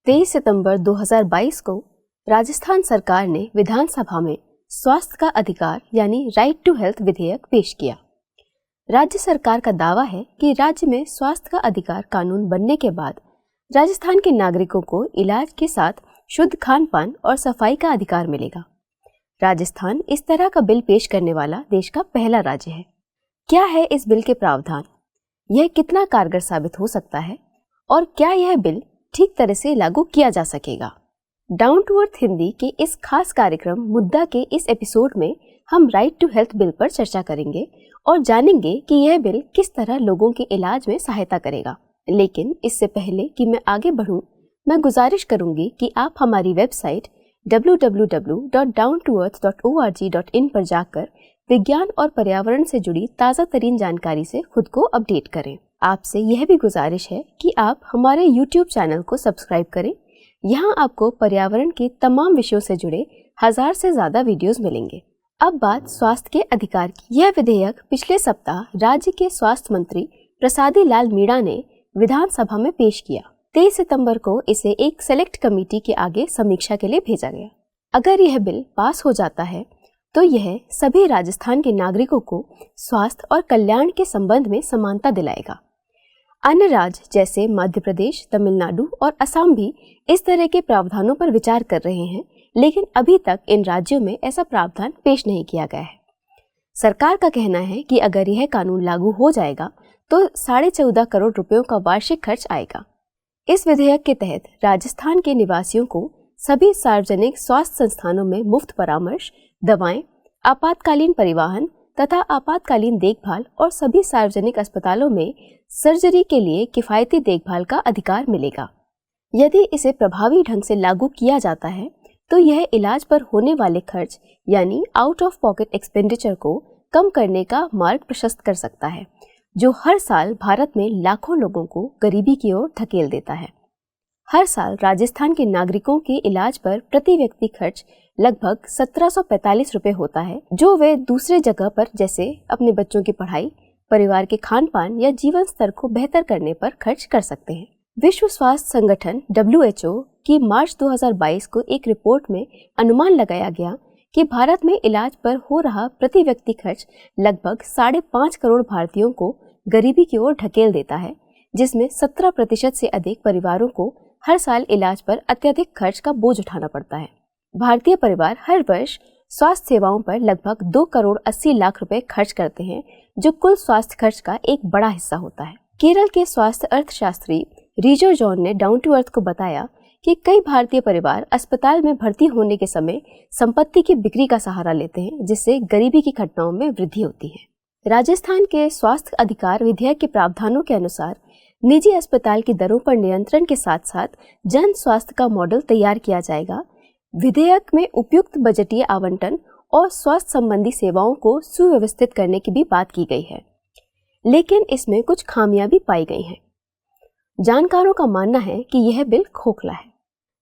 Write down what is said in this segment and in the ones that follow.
23 सितंबर 2022 को राजस्थान सरकार ने विधानसभा में स्वास्थ्य का अधिकार यानी राइट टू हेल्थ विधेयक पेश किया। राज्य सरकार का दावा है कि राज्य में स्वास्थ्य का अधिकार कानून बनने के बाद राजस्थान के नागरिकों को इलाज के साथ शुद्ध खान पान और सफाई का अधिकार मिलेगा। राजस्थान इस तरह का बिल पेश करने वाला देश का पहला राज्य है। क्या है इस बिल के प्रावधान, यह कितना कारगर साबित हो सकता है और क्या यह बिल ठीक तरह से लागू किया जा सकेगा? डाउन टू अर्थ हिंदी के इस खास कार्यक्रम मुद्दा के इस एपिसोड में हम राइट टू हेल्थ बिल पर चर्चा करेंगे और जानेंगे कि यह बिल किस तरह लोगों के इलाज में सहायता करेगा। लेकिन इससे पहले कि मैं आगे बढ़ूं, मैं गुजारिश करूंगी कि आप हमारी वेबसाइट www.downtoearth.org.in पर जाकर विज्ञान और पर्यावरण से जुड़ी ताज़ा तरीन जानकारी से खुद को अपडेट करें। आपसे यह भी गुजारिश है कि आप हमारे YouTube चैनल को सब्सक्राइब करें। यहाँ आपको पर्यावरण के तमाम विषयों से जुड़े 1000 से ज़्यादा वीडियोस मिलेंगे। अब बात स्वास्थ्य के अधिकार की। यह विधेयक पिछले सप्ताह राज्य के स्वास्थ्य मंत्री प्रसादी लाल मीणा ने विधानसभा में पेश किया। 23 सितंबर को इसे एक सेलेक्ट कमेटी के आगे समीक्षा के लिए भेजा गया। अगर यह बिल पास हो जाता है तो यह सभी राजस्थान के नागरिकों को स्वास्थ्य और कल्याण के संबंध में समानता दिलाएगा। अन्य राज्य जैसे मध्य प्रदेश, तमिलनाडु और असम भी इस तरह के प्रावधानों पर विचार कर रहे हैं, लेकिन अभी तक इन राज्यों में ऐसा प्रावधान पेश नहीं किया गया है। सरकार का कहना है कि अगर यह कानून लागू हो जाएगा तो 14.5 करोड़ रुपयों का वार्षिक खर्च आएगा। इस विधेयक के तहत राजस्थान के निवासियों को सभी सार्वजनिक स्वास्थ्य संस्थानों में मुफ्त परामर्श, दवाएं, आपातकालीन परिवहन तथा आपातकालीन देखभाल और सभी सार्वजनिक अस्पतालों में सर्जरी के लिए किफायती देखभाल का अधिकार मिलेगा। यदि इसे प्रभावी ढंग से लागू किया जाता है तो यह इलाज पर होने वाले खर्च यानी आउट ऑफ पॉकेट एक्सपेंडिचर को कम करने का मार्ग प्रशस्त कर सकता है, जो हर साल भारत में लाखों लोगों को गरीबी की ओर धकेल देता है। हर साल राजस्थान के नागरिकों के इलाज पर प्रति व्यक्ति खर्च लगभग 1745 रुपए होता है, जो वे दूसरे जगह पर जैसे अपने बच्चों की पढ़ाई, परिवार के खान पान या जीवन स्तर को बेहतर करने पर खर्च कर सकते हैं। विश्व स्वास्थ्य संगठन WHO की मार्च 2022 को एक रिपोर्ट में अनुमान लगाया गया कि भारत में इलाज पर हो रहा प्रति व्यक्ति खर्च लगभग 5.5 करोड़ भारतीयों को गरीबी की ओर ढकेल देता है, जिसमें 17% से अधिक परिवारों को हर साल इलाज पर अत्यधिक खर्च का बोझ उठाना पड़ता है। भारतीय परिवार हर वर्ष स्वास्थ्य सेवाओं पर लगभग 2 करोड़ 80 लाख रुपए खर्च करते हैं, जो कुल स्वास्थ्य खर्च का एक बड़ा हिस्सा होता है। केरल के स्वास्थ्य अर्थशास्त्री रिजो जॉन ने डाउन टू अर्थ को बताया कि कई भारतीय परिवार अस्पताल में भर्ती होने के समय संपत्ति की बिक्री का सहारा लेते हैं, जिससे गरीबी की घटनाओं में वृद्धि होती है। राजस्थान के स्वास्थ्य अधिकार विधेयक के प्रावधानों के अनुसार निजी अस्पताल की दरों पर नियंत्रण के साथ साथ जन स्वास्थ्य का मॉडल तैयार किया जाएगा। विधेयक में उपयुक्त बजटीय आवंटन और स्वास्थ्य संबंधी सेवाओं को सुव्यवस्थित करने की भी बात की गई है, लेकिन इसमें कुछ खामियां भी पाई गई हैं। जानकारों का मानना है कि यह बिल खोखला है।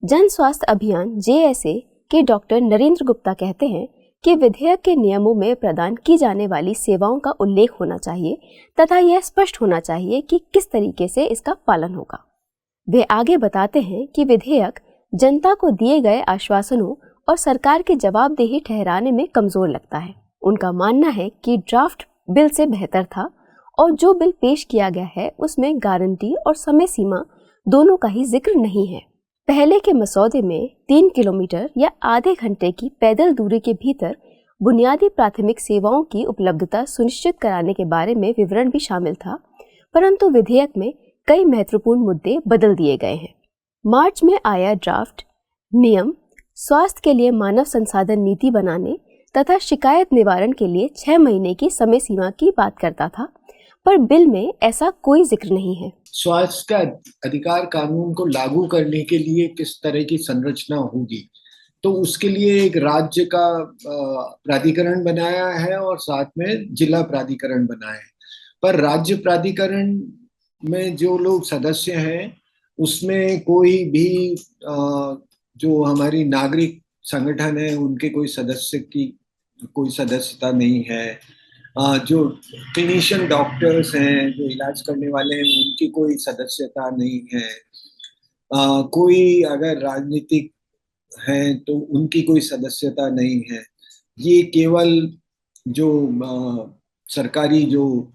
जन स्वास्थ्य अभियान JSA के डॉक्टर नरेंद्र गुप्ता कहते हैं कि विधेयक के नियमों में प्रदान की जाने वाली सेवाओं का उल्लेख होना चाहिए तथा यह स्पष्ट होना चाहिए कि किस तरीके से इसका पालन होगा। वे आगे बताते हैं कि विधेयक जनता को दिए गए आश्वासनों और सरकार की जवाबदेही ठहराने में कमजोर लगता है। उनका मानना है कि ड्राफ्ट बिल से बेहतर था और जो बिल पेश किया गया है उसमें गारंटी और समय सीमा दोनों का ही जिक्र नहीं है। पहले के मसौदे में 3 किलोमीटर या आधे घंटे की पैदल दूरी के भीतर बुनियादी प्राथमिक सेवाओं की उपलब्धता सुनिश्चित कराने के बारे में विवरण भी शामिल था, परंतु विधेयक में कई महत्वपूर्ण मुद्दे बदल दिए गए हैं। मार्च में आया ड्राफ्ट नियम स्वास्थ्य के लिए मानव संसाधन नीति बनाने तथा शिकायत निवारण के लिए 6 महीने की समय सीमा की बात करता था, पर बिल में ऐसा कोई जिक्र नहीं है। स्वास्थ्य का अधिकार कानून को लागू करने के लिए किस तरह की संरचना होगी, तो उसके लिए एक राज्य का प्राधिकरण बनाया है और साथ में जिला प्राधिकरण बनाए हैं। पर राज्य प्राधिकरण में जो लोग सदस्य हैं उसमें कोई भी जो हमारी नागरिक संगठन है उनके कोई सदस्यता नहीं है। जो क्लिनिशियन डॉक्टर्स हैं, जो इलाज करने वाले हैं, उनकी कोई सदस्यता नहीं है। कोई अगर राजनीतिक हैं तो उनकी कोई सदस्यता नहीं है। ये केवल जो सरकारी जो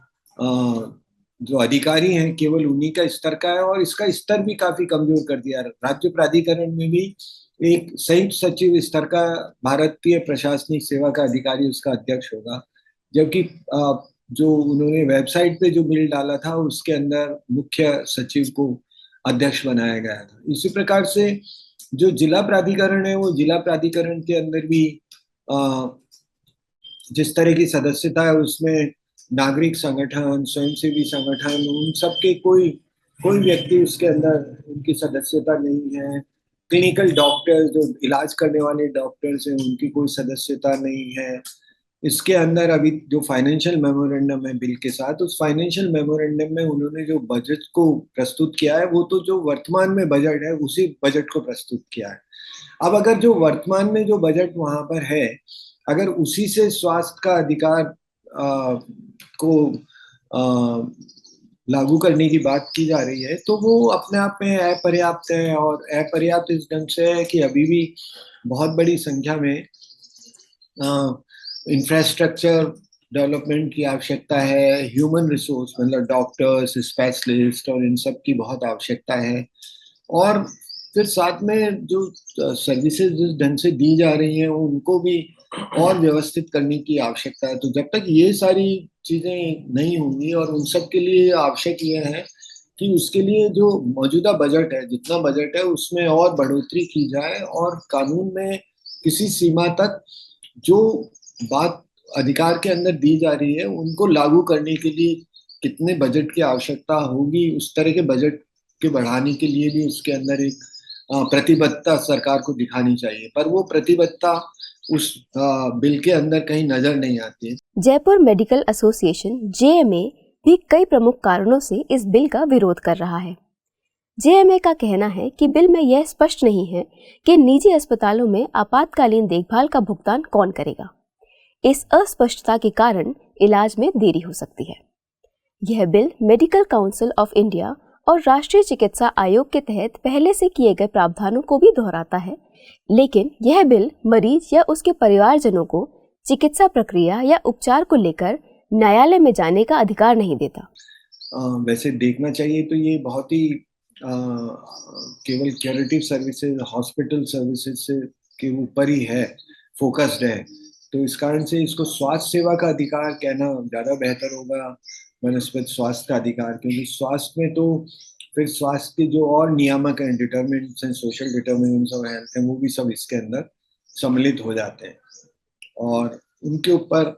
अधिकारी हैं केवल उन्हीं का स्तर का है, और इसका स्तर भी काफी कमजोर कर दिया। राज्य प्राधिकरण में भी एक संयुक्त सचिव स्तर का भारतीय प्रशासनिक सेवा का अधिकारी उसका अध्यक्ष होगा, जबकि जो उन्होंने वेबसाइट पे जो बिल डाला था उसके अंदर मुख्य सचिव को अध्यक्ष बनाया गया था। इसी प्रकार से जो जिला प्राधिकरण है वो जिला प्राधिकरण के अंदर भी जिस तरह की सदस्यता है उसमें नागरिक संगठन, स्वयंसेवी संगठन, उन सबके कोई कोई व्यक्ति उसके अंदर उनकी सदस्यता नहीं है। क्लिनिकल डॉक्टर्स जो इलाज करने वाले डॉक्टर्स हैं उनकी कोई सदस्यता नहीं है। इसके अंदर अभी जो फाइनेंशियल मेमोरेंडम है बिल के साथ, उस फाइनेंशियल मेमोरेंडम में उन्होंने जो बजट को प्रस्तुत किया है वो तो जो वर्तमान में बजट है उसी बजट को प्रस्तुत किया है। अब अगर जो वर्तमान में जो बजट वहां पर है, अगर उसी से स्वास्थ्य का अधिकार को लागू करने की बात की जा रही है तो वो अपने आप में अपर्याप्त है। और अपर्याप्त इस ढंग से है कि अभी भी बहुत बड़ी संख्या में इंफ्रास्ट्रक्चर डेवलपमेंट की आवश्यकता है, ह्यूमन रिसोर्स मतलब डॉक्टर्स, स्पेशलिस्ट और इन सब की बहुत आवश्यकता है। और फिर साथ में जो सर्विसेज जिस ढंग से दी जा रही हैं उनको भी और व्यवस्थित करने की आवश्यकता है। तो जब तक ये सारी चीजें नहीं होंगी, और उन सब के लिए आवश्यक ये है कि उसके लिए जो मौजूदा बजट है, जितना बजट है उसमें और बढ़ोतरी की जाए, और कानून में किसी सीमा तक जो बात अधिकार के अंदर दी जा रही है उनको लागू करने के लिए कितने बजट की आवश्यकता होगी, उस तरह के बजट के बढ़ाने के लिए भी उसके अंदर एक प्रतिबद्धता सरकार को दिखानी चाहिए। पर वो प्रतिबद्धता उस बिल के अंदर कहीं नजर नहीं आती है। जयपुर मेडिकल एसोसिएशन JMA भी कई प्रमुख कारणों से इस बिल का विरोध कर रहा है। JMA का कहना है कि बिल में यह स्पष्ट नहीं है कि निजी अस्पतालों में आपातकालीन देखभाल का भुगतान कौन करेगा। इस अस्पष्टता के कारण इलाज में देरी हो सकती है। यह bill medical council of India और राष्ट्रीय चिकित्सा आयोग के तहत पहले से किए गए प्रावधानों को भी दोहराता है, लेकिन यह बिल मरीज या उसके परिवारजनों को चिकित्सा प्रक्रिया या उपचार को लेकर न्यायालय में जाने का अधिकार नहीं देता। वैसे देखना चाहिए तो ये बहुत ही केवल क्यूरेटिव सर्विसेज, हॉस्पिटल सर्विसेज से के ऊपर ही है, फोकस्ड है। तो इस कारण से इसको स्वास्थ्य सेवा का अधिकार कहना ज़्यादा बेहतर होगा बनस्पत स्वास्थ्य का अधिकार, क्योंकि स्वास्थ्य में तो फिर स्वास्थ्य के जो और नियामक हैं, डिटर्मिनेंट्स हैं, सोशल डिटर्मिनेंट्स ऑफ हेल्थ हैं, वो भी सब इसके अंदर सम्मिलित हो जाते हैं। और उनके ऊपर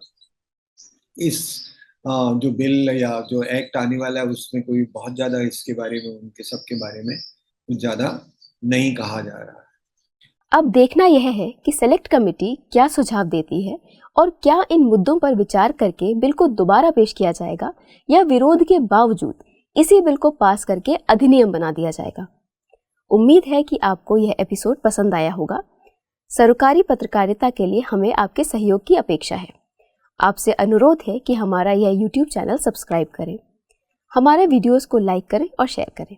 इस जो बिल या जो एक्ट आने वाला है उसमें कोई बहुत ज़्यादा इसके बारे में, उनके सब के बारे में कुछ ज़्यादा नहीं कहा जा रहा है। अब देखना यह है कि सेलेक्ट कमेटी क्या सुझाव देती है और क्या इन मुद्दों पर विचार करके बिल को दोबारा पेश किया जाएगा या विरोध के बावजूद इसी बिल को पास करके अधिनियम बना दिया जाएगा। उम्मीद है कि आपको यह एपिसोड पसंद आया होगा। सरकारी पत्रकारिता के लिए हमें आपके सहयोग की अपेक्षा है। आपसे अनुरोध है कि हमारा यह YouTube चैनल सब्सक्राइब करें, हमारे वीडियोस को लाइक करें और शेयर करें।